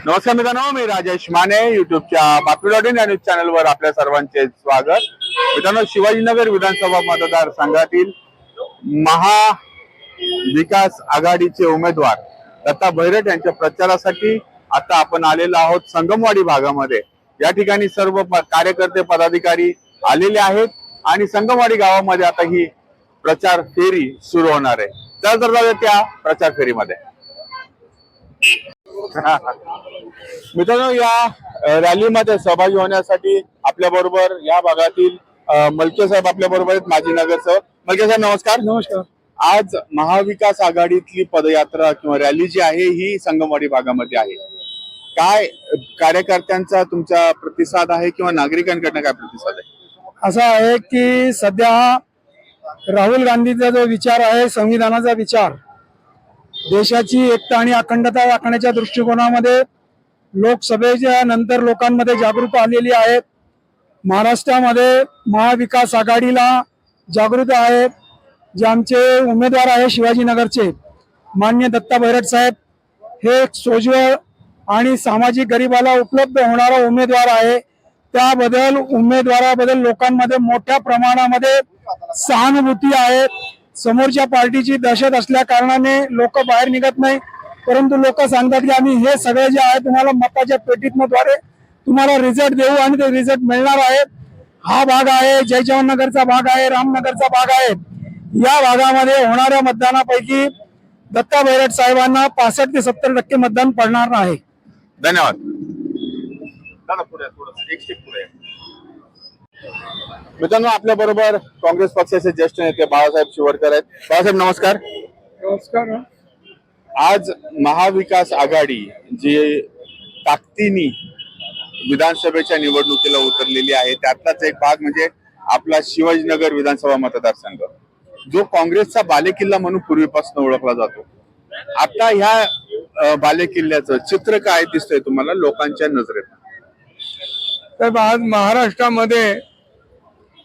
नमस्कार मित्रांनो, मी राजेश माने युट्यूबच्या बातमी.इन या न्यूज चॅनलवर आपल्या सर्वांचे स्वागत। मित्रांनो, शिवाजीनगर विधानसभा मतदारसंघातील महाविकास आघाडीचे उमेदवार दत्ता भैरट यांच्या प्रचारासाठी आता आपण आलेलो आहोत संगमवाडी भागामध्ये। या ठिकाणी सर्व कार्यकर्ते पदाधिकारी आलेले आहेत आणि संगमवाडी गावामध्ये आता ही प्रचार फेरी सुरू होणार आहे। तर जाऊया त्या प्रचार फेरीमध्ये। मित्रांनो, या रॅलीमध्ये सहभागी होण्यासाठी आपल्या बरोबर या भागातील मलके साहेब आपल्या बरोबर आहेत, माजी नगरसेवक। मलके साहेब नमस्कार। नमस्कार। आज महाविकास आघाडीतली पदयात्रा किंवा रॅली जी आहे ही संगमवाडी भागामध्ये आहे। काय कार्यकर्त्यांचा तुमचा प्रतिसाद आहे किंवा नागरिकांकडून काय प्रतिसाद आहे? असं आहे की सध्या राहुल गांधीचा जो विचार आहे, संविधानाचा विचार, देशाची एकता आणि अखंडता राखण्याच्या दृष्टिकोनामध्ये लोकसभेच्या नंतर लोकांमध्ये जागृती आलेली आहे। महाराष्ट्रामध्ये महाविकास आघाडीला जागृत आहेत। जे आमचे उमेदवार आहे शिवाजीनगरचे मान्य दत्ता भैरट साहेब, हे सोज्वळ आणि सामाजिक गरिबाला उपलब्ध होणारा उमेदवार आहे। त्याबद्दल उमेदवाराबद्दल लोकांमध्ये मोठ्या प्रमाणामध्ये सहानुभूती आहे। समोरच्या पार्टीची दहशत असल्या कारणाने लोक बाहेर निघत नाही, परंतु लोक सांगतात की आम्ही हे सगळे जे आहे तुम्हाला मताच्या पेटीतद्वारे तुम्हाला रिझल्ट देऊ आणि ते रिझल्ट मिळणार आहे। हा भाग आहे जयचव्हाणनगरचा भाग आहे, रामनगरचा भाग आहे। या भागामध्ये होणाऱ्या मतदानापैकी दत्ता भैरट साहेबांना 65 ते 70% मतदान पडणार आहे। धन्यवाद। मित्रांनो, आपल्या बरोबर काँग्रेस पक्षाचे ज्येष्ठ नेते बाळासाहेब शिवडकर आहेत। बाळासाहेब नमस्कार। नमस्कार। आज महाविकास आघाडी जी ताकदीने विधानसभेच्या निवडणुकीला उतरलेली आहे, त्यातलाच एक भाग म्हणजे आपला शिवाजीनगर विधानसभा मतदारसंघ, जो काँग्रेसचा बालेकिल्ला म्हणून पूर्वीपासून ओळखला जातो। आता ह्या बालेकिल्ल्याचं चित्र काय दिसतंय तुम्हाला लोकांच्या नजरेत? तर आज महाराष्ट्रामध्ये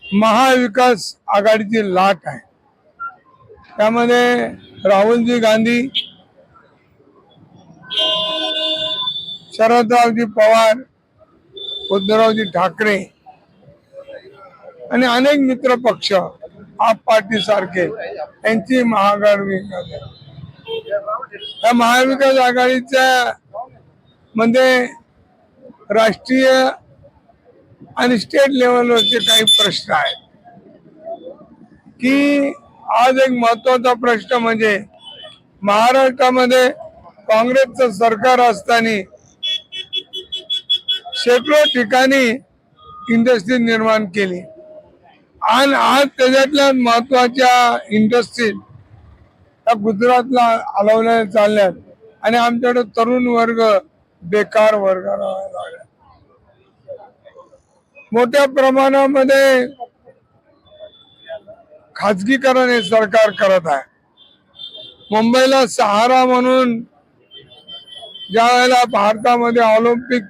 महाविकास आघाडीची लाट आहे। त्यामध्ये राहुलजी गांधी, शरदरावजी पवार, उद्धवजी ठाकरे आणि अनेक मित्र पक्ष, आप पार्टी सारखे यांची महाआघाडी। या महाविकास आघाडीच्या मध्ये राष्ट्रीय आणि स्टेट लेवलवरचे काही प्रश्न आहेत की आज एक महत्वाचा प्रश्न म्हणजे महाराष्ट्रामध्ये काँग्रेसचं सरकार असताना शेकडो ठिकाणी इंडस्ट्री निर्माण केली आणि आज त्याच्यातल्या महत्वाच्या इंडस्ट्री गुजरातला हलवल्या चालल्यात आणि आमच्याकडे तरुण वर्ग बेकार वर्ग लागला। मोठ्या प्रमाणामध्ये खाजगीकरण हे सरकार करत आहे। मुंबईला सहारा म्हणून ज्या वेळेला भारतामध्ये ऑलिम्पिक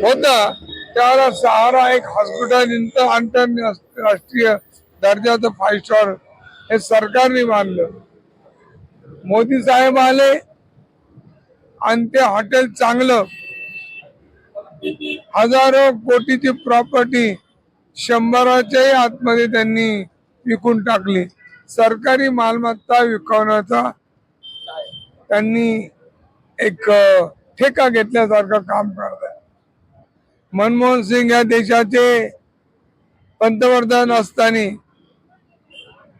होता त्यावेळेला सहारा एक हॉस्पिटल आंतरराष्ट्रीय दर्जाचं 5 स्टार हे सरकारने बांधलं। मोदी साहेब आले आणि ते हॉटेल चांगलं, हजारो कोटीची प्रॉपर्टी 100च्याही आतमध्ये त्यांनी विकून टाकली। सरकारी मालमत्ता विकवण्याचा त्यांनी एक ठेका घेतल्यासारखं काम करतात। मनमोहन सिंग या देशाचे पंतप्रधान असताना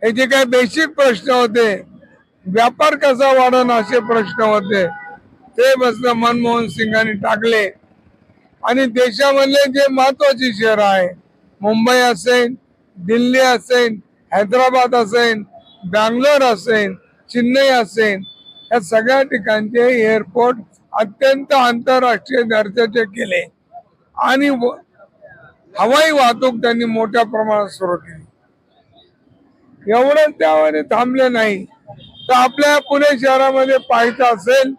हे जे काही बेसिक प्रश्न होते, व्यापार कसा वाढवणं असे प्रश्न होते, ते प्रश्न मनमोहन सिंगांनी टाकले आणि देशामधले जे महत्वाची शहर आहे, मुंबई असेल, दिल्ली असेल, हैदराबाद असेल, बँगलोर असेल, चेन्नई असेल, या सगळ्या ठिकाणचे एअरपोर्ट अत्यंत आंतरराष्ट्रीय दर्जाचे केले आणि हवाई वाहतूक त्यांनी मोठ्या प्रमाणात सुरू केली। एवढं त्यावर थांबले नाही तर आपल्या पुणे शहरामध्ये पाहायचं असेल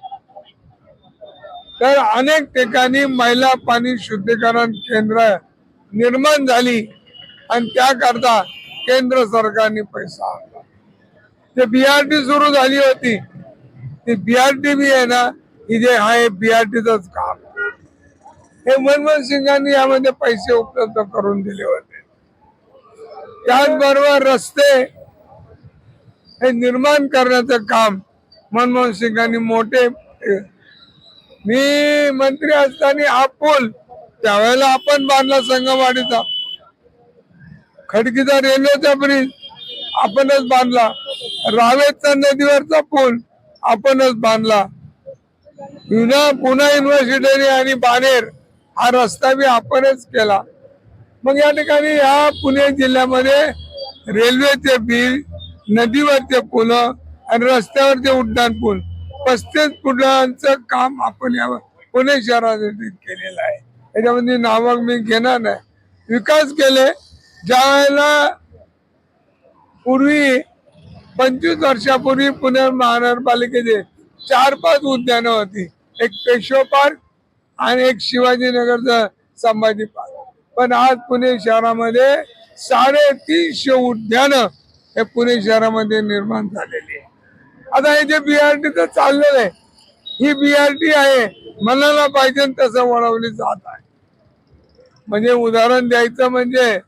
तर अनेक ठिकाणी महिला पाणी शुद्धीकरण केंद्र निर्माण झाली आणि त्याकरता केंद्र सरकारने पैसा आणला। ते BRT सुरू झाली होती ते BRT बी आहे ना, ही जे आहे BRTच काम, हे मनमोहन सिंगांनी यामध्ये पैसे उपलब्ध करून दिले होते. त्याचबरोबर रस्ते हे निर्माण करण्याचं काम मनमोहन सिंगांनी मोठे, मी मंत्री असताना हा पूल त्यावेळेला आपण बांधला, संगमवाडीचा खडकीचा रेल्वेचा ब्रिज आपणच बांधला, रावेतचा नदीवरचा पूल आपणच बांधला, पुणे युनिव्हर्सिटी आणि बाणेर हा रस्ता बी आपणच केला. मग या ठिकाणी या पुणे जिल्ह्यामध्ये रेल्वेचे बिल, नदीवरचे पूल आणि रस्त्यावरचे उड्डाण पूल 35 पुलांचं काम आपण या पुणे शहरासाठी केलेलं आहे. याच्यामध्ये नावं मी घेणार नाही. विकास केले ज्या वेळेला पूर्वी 25 वर्षापूर्वी पुणे महानगरपालिकेचे 4-5 उद्यानं होती, एक पेशवा पार्क आणि एक शिवाजीनगरचं संभाजी पार्क. पण आज पुणे शहरामध्ये 350 उद्यानं हे पुणे शहरामध्ये निर्माण झालेली आहे. आता हे जे BRT तर चाललेलं आहे, ही BRT आहे मनाला पाहिजे तसं वळवली जात आहे. म्हणजे उदाहरण द्यायचं म्हणजे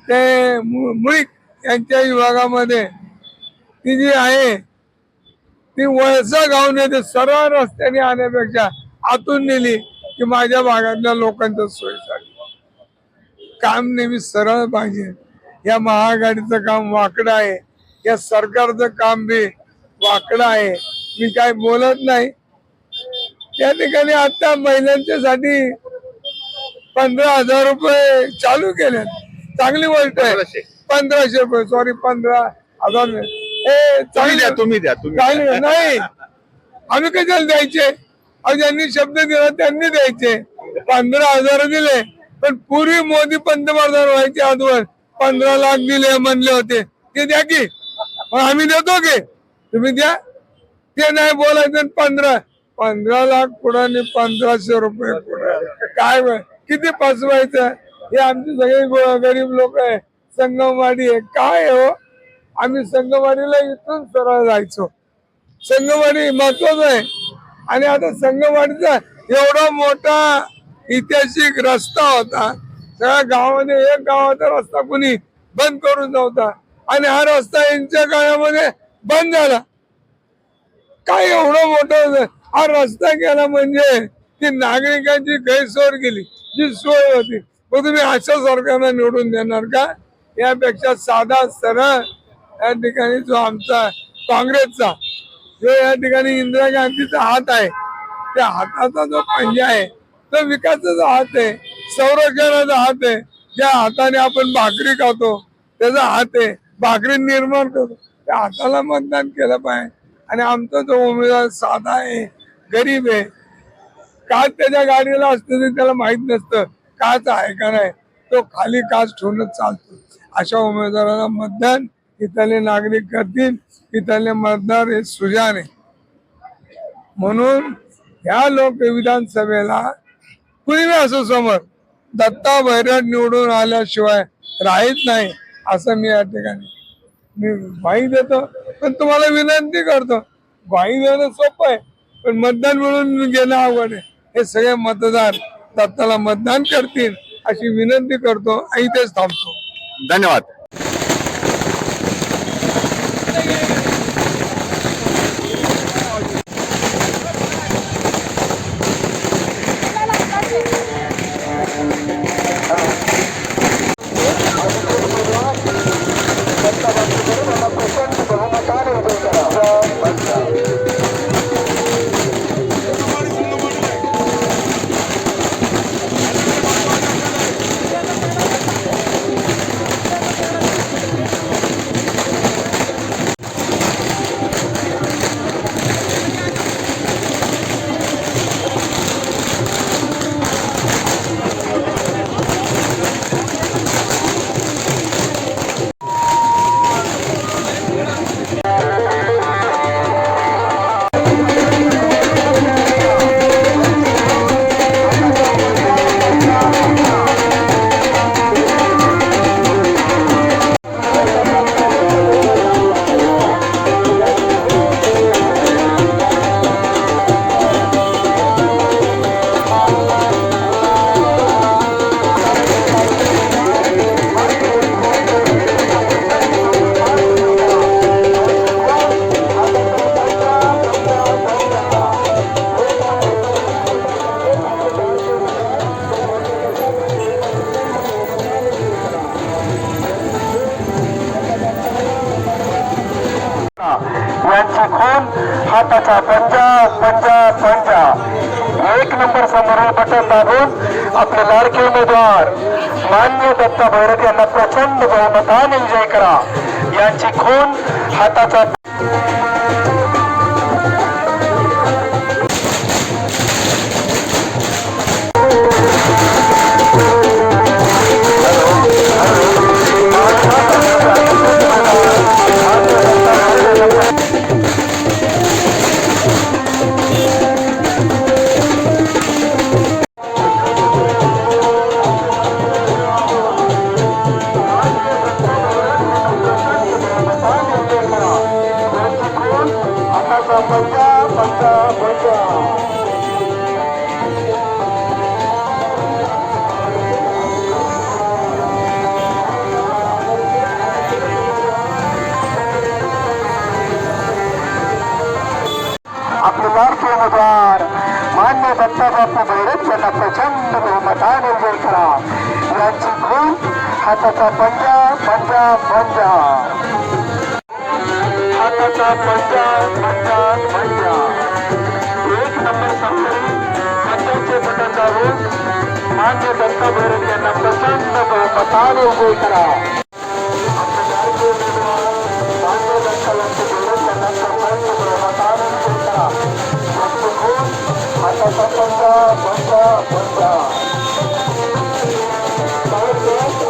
ते मुळीक यांच्या विभागामध्ये ती जी आहे ती वळसा गावने ते सरळ रस्त्याने आणण्यापेक्षा आतून नेली की माझ्या भागातल्या लोकांचं सोयीसाठी. काम नेहमी सरळ पाहिजे. या महाआघाडीचं काम वाकडं आहे, या सरकारचं काम बी वाकडं आहे. मी काय बोलत नाही. त्या ठिकाणी आता महिलांच्यासाठी 15,000 रुपये चालू केले, चांगली गोष्ट आहे. 1500 रुपये, सॉरी 15,000. तुम्ही द्या चांगली नाही, आम्ही कशाला द्यायचे? ज्यांनी शब्द दिला त्यांनी द्यायचे. 15,000 दिले, पण पूर्वी मोदी पंतप्रधान व्हायचे आजवर 15 लाख दिले म्हणले होते, ते द्या की. आम्ही देतो की, तुम्ही द्या. ते नाही बोलायचं. 15 लाख पुढे 1500 रुपये पुढे काय किती फसवायचं? हे आमचे सगळे गरीब लोक आहे. संगमवाडी आहे काय हो, आम्ही संगमवाडीला इथून सरळ जायचो. संगमवाडी महत्वाचं आहे. आणि आता संगमवाडीचा एवढा मोठा ऐतिहासिक रस्ता होता, सगळ्या गावामध्ये एक गावाचा रस्ता कुणी बंद करून नव्हता, आणि हा रस्ता यांच्या काळामध्ये बंद झाला. काय एवढं मोठं हा रस्ता केला म्हणजे ती नागरिकांची गैरसोय केली, जी सोय होती. मग तुम्ही अशा सरकारला निवडून देणार का? यापेक्षा साधा सरळ या ठिकाणी जो आमचा काँग्रेसचा जो या ठिकाणी इंदिरा गांधीचा हात आहे, त्या हाताचा जो पंजा आहे तो विकासाचा हात आहे, संरक्षणाचा हात आहे. ज्या हाताने आपण भाकरी खातो त्याचा हात आहे, भाकरी निर्माण करतो त्या हाताला मतदान केलं पाहिजे. आणि आमचा जो उमेदवार साधा आहे, गरीब आहे, काच त्याच्या गाडीला असतं ते त्याला माहित नसतं काच आहे का नाही, तो खाली काच ठेवूनच चालतो. अशा उमेदवाराला मतदान इथले नागरिक करतील. इथले मतदार हे सुजाण आहे. म्हणून ह्या लोक विधानसभेला कुणी असो समोर दत्ता बैरट निवडून आल्याशिवाय राहत नाही, असं मी या ठिकाणी मी ग्वाही देतो. पण तुम्हाला विनंती करतो, ग्वाही देणं सोपं आहे, पण मतदान मिळून घेणं अवघड आहे. हे सगळे मतदार दत्ताला मतदान करतील अशी विनंती करतो. इथेच थांबतो. धन्यवाद. यांची खून हाताचा पंजा पंजा पंजा. एक नंबर समोरील बटन दाबून आपले लाडके उमेदवार मान्य दत्ता भैरव यांना प्रचंड बहुमताने विजय करा. यांची खून हाताचा आपले लाडके उमेदवार मान्य दत्ताबापू भैरव यांना प्रचंड बहुमताने विजय करा. यांची खून हाताचा पंजा पंजा पंजा. हाताचा पंजा पंजा पंजा. एक नंबर समोरील पंजाचे बटन दाबून मान्य दत्ता भैरव यांना प्रचंड बहुमताने विजय करा. आपले लाडके उमेदवार मान्य दत्ताबापू भैरव यांना प्रचंड बहुमताने विजय करा. यांची खून हाताचा पंजा पंजा पंजा.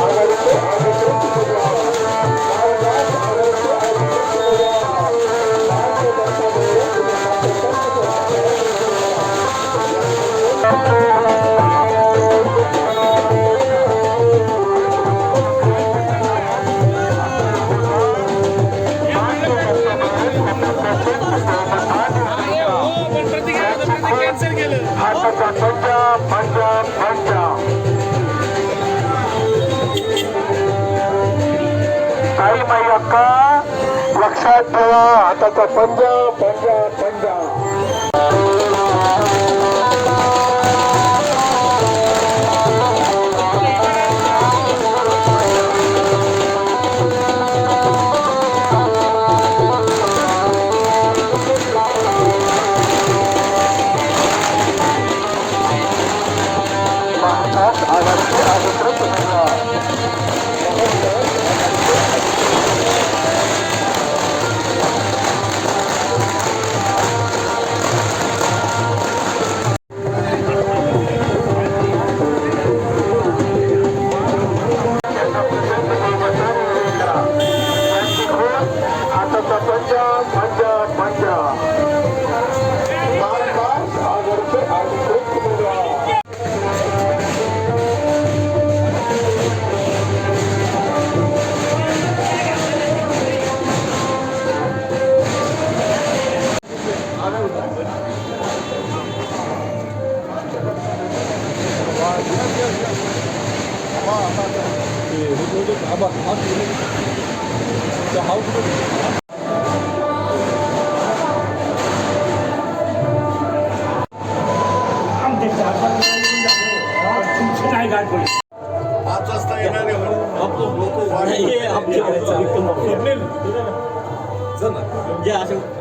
आघाडीचे अधिकृत उमेदवार हाताचा पंजा पंजा पंजा. काही माई अक्का लक्षात ठेवा. हाताचा पंजा पंजा पंजा. आघाडीचे अधिकृत उमेदवार हाताचा पंजा पंजा पंजा. आघाडीचे अधिकृत उमेदवार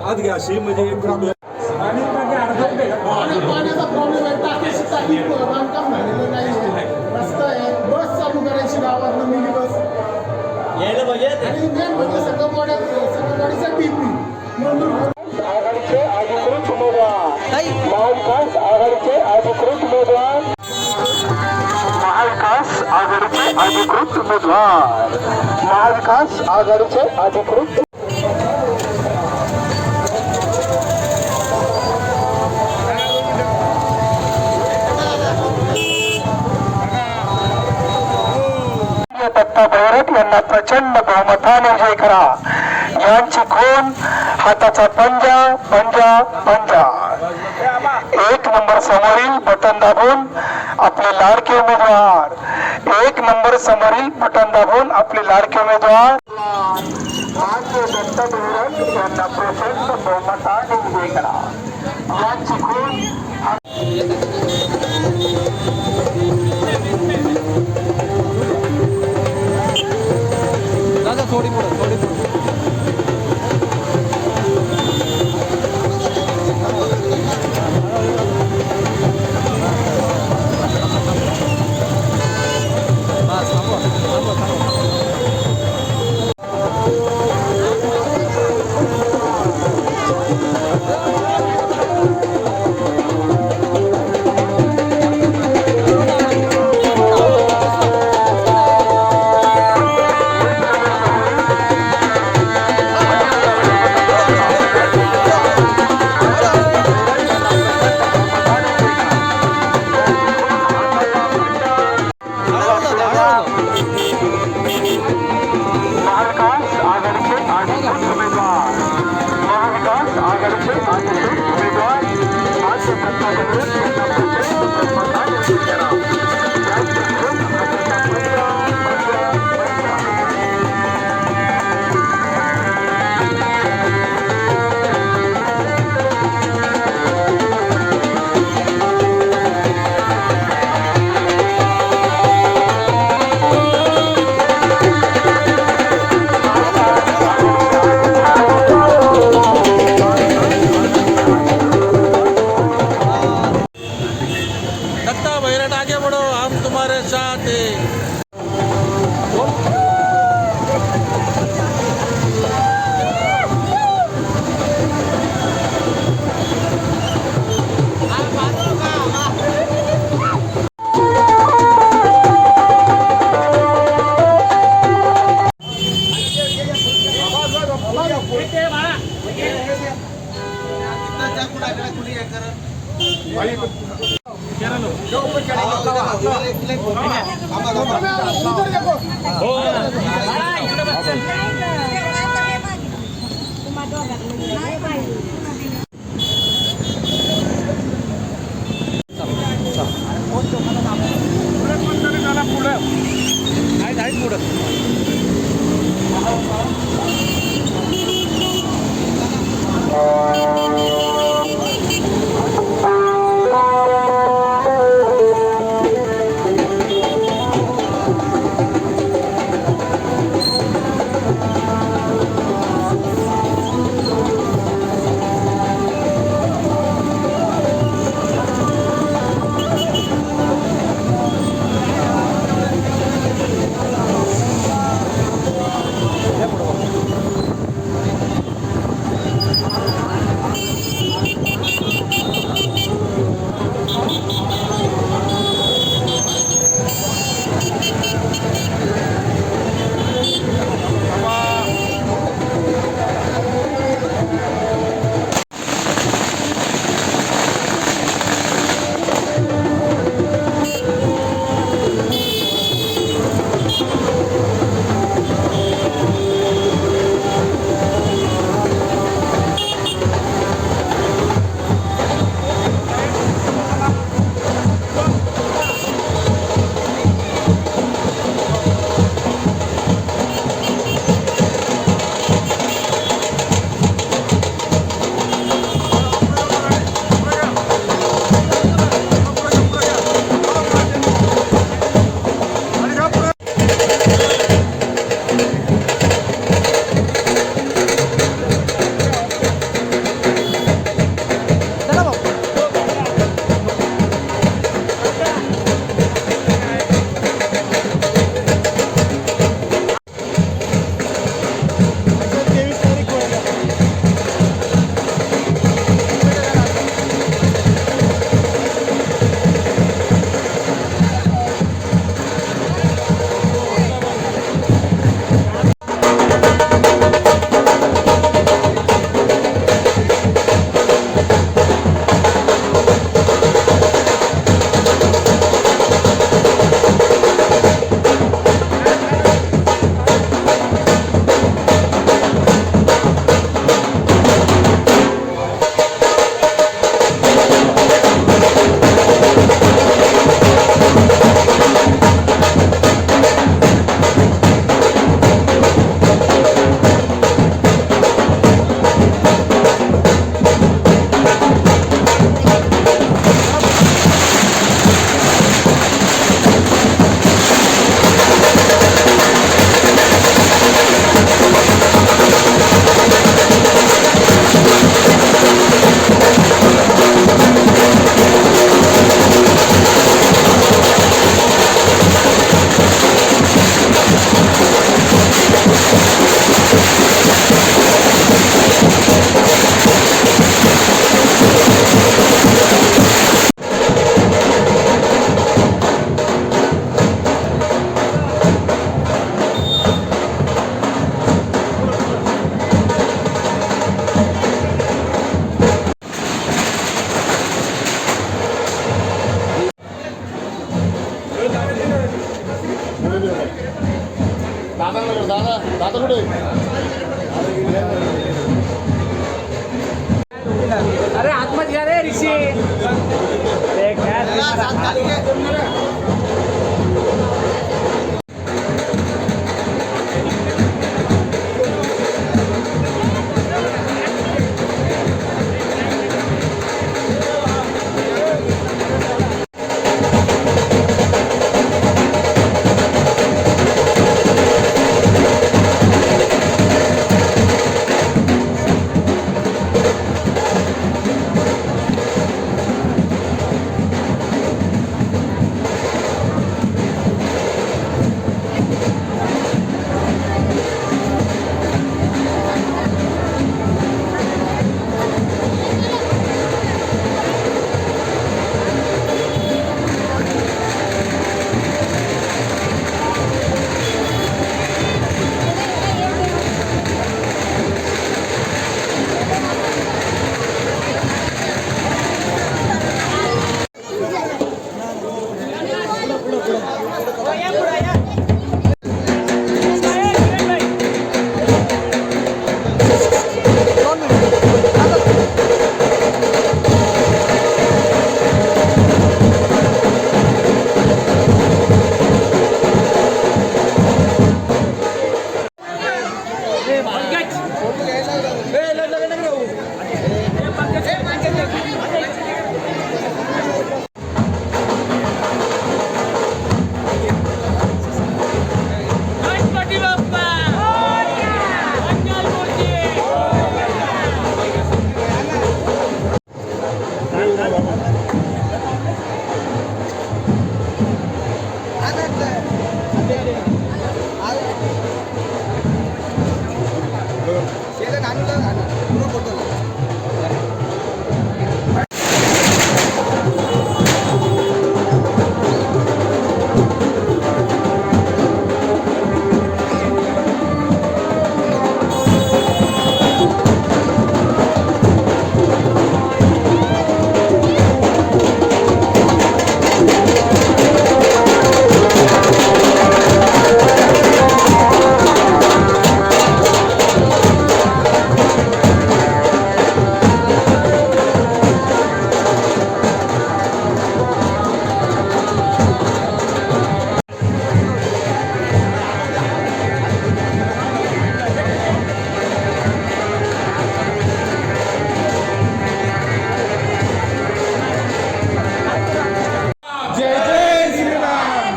आज घ्या अशी म्हणजे पाण्याचा प्रॉब्लेम आहे. टाकीसाठी बांधकाम झालेलं नाही. रस्ता आहे, बस चालू करायची गावातनं मिनी बस यायला पाहिजे. आणि मेन म्हणजे सगळं डीपी मंजूर. आघाडीचे अधिकृत उमेदवार महाविकास आघाडीचे अधिकृत उमेदवार महाविकास आघाडीचे अधिकृत उमेदवार महाविकास आघाडीचे अधिकृत दत्ता भैरव यांना प्रचंड बहुमताने विजय करा. यांची खून हाताचा पंजा पंजा पंजा. एक नंबर समोरील बटन दाबून आपले लाडके उमेदवार एक नंबर समोरील बटन दाबून आपले लाडके उमेदवार मान्य दत्ता भैरव यांना प्रचंड बहुमताने विजय करा. यांची खून थोडी पुढे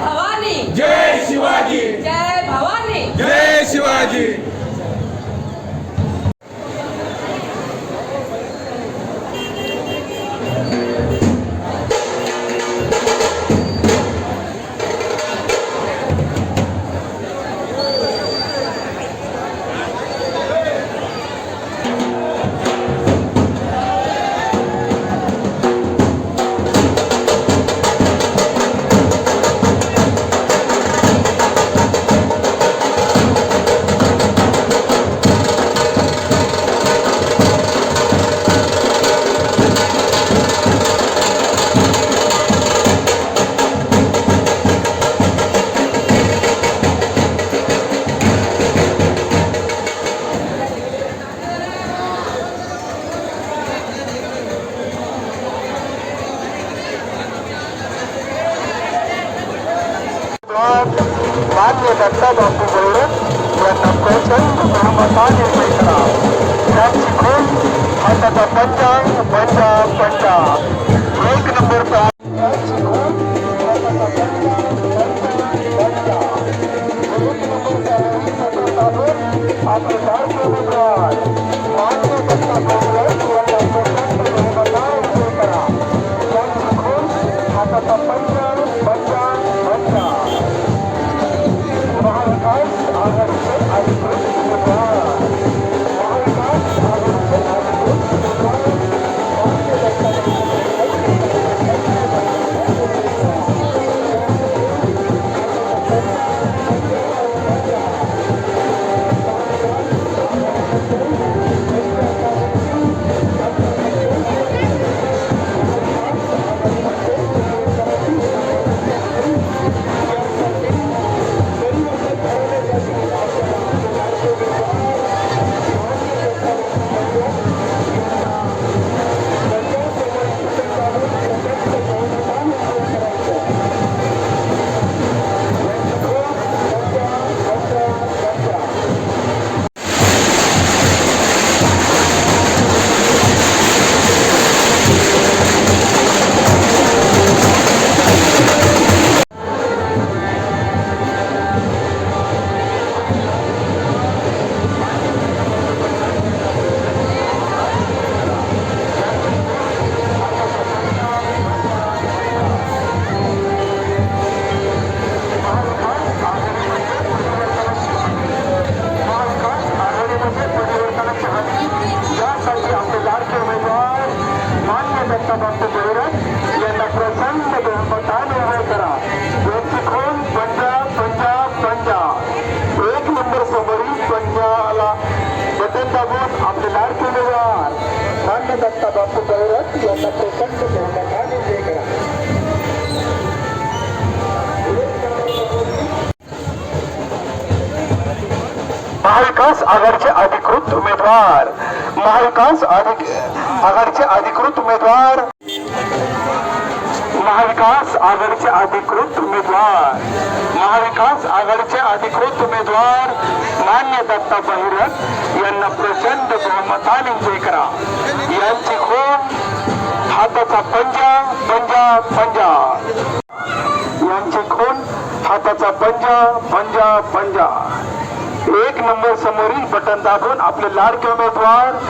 भवानी जय शिवाजी जय भवानी जय शिवाजी. मान्य दत्ता बापू गौरव यांना प्रचंड बहुमताने विजयी करा. त्यांची खून हाताचा पंजा पंजा पंजा. एक नंबर त्यांची खून हाताचा पंजा पंजा पंजा. आपले भारतीय उमेदवार मान्य दत्ता गौरव यांना प्रचंड बहुमताने विजयी करा. त्यांची खून हाताचा पंजा पंजा पंजा. महाविकास आघाडीचे अधिकृत उमेदवार महाविकास आघाडीचे अधिकृत महाविकास आघाडीचे अधिकृत उमेदवार महाविकास आघाडीचे अधिकृत उमेदवार महाविकास आघाडीचे अधिकृत उमेदवार महाविकास आघाडीचे अधिकृत उमेदवार मान्य दत्ता बहिरथ यांना प्रचंड बहुमताने विजयी करा. यांची खून हाताचा पंजा पंजा पंजा यांची खून हाताचा पंजा पंजा पंजा. एक नंबर समोरील बटन दाबून आपले लाडके उमेदवार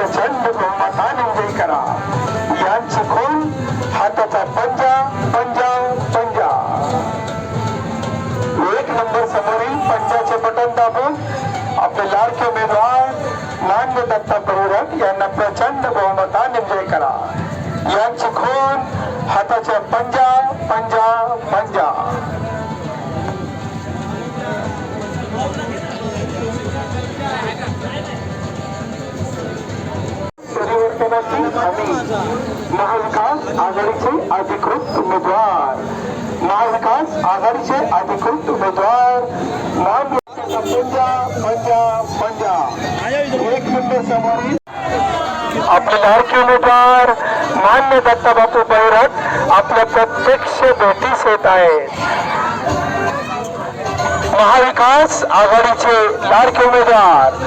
प्रचंड बहुमताने विजयी करा. यांची खून हाताचा पंजा पंजा पंजा. एक नंबर समोरील पंजाचे बटन दाबून आपले लाडके उमेदवार मान्य दत्ता परिरट यांना प्रचंड बहुमताने विजयी करा. यांची खून हाताचे पंजा पंजा पंजा. परिवर्तनाची हमी. महाविकास आघाडीचे अधिकृत उमेदवार महाविकास आघाडीचे अधिकृत उमेदवार पंजा पंजा पंजा. एक नंबर समोरील आपले लाडके उमेदवार मान्य दत्ताबापू बैरट आपल्या प्रत्यक्ष भेटीस येत आहेत. महाविकास आघाडीचे लाडके उमेदवार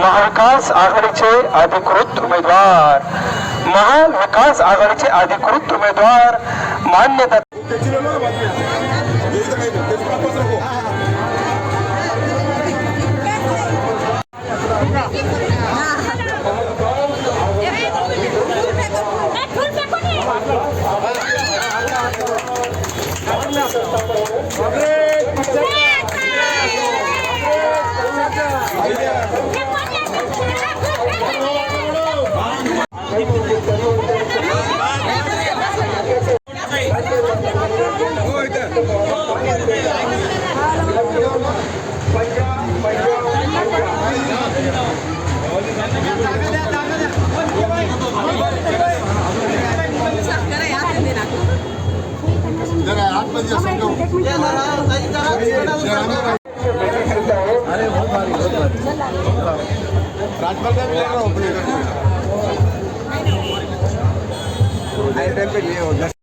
महाविकास आघाडीचे अधिकृत उमेदवार महाविकास आघाडीचे अधिकृत उमेदवार मान्य राजपाल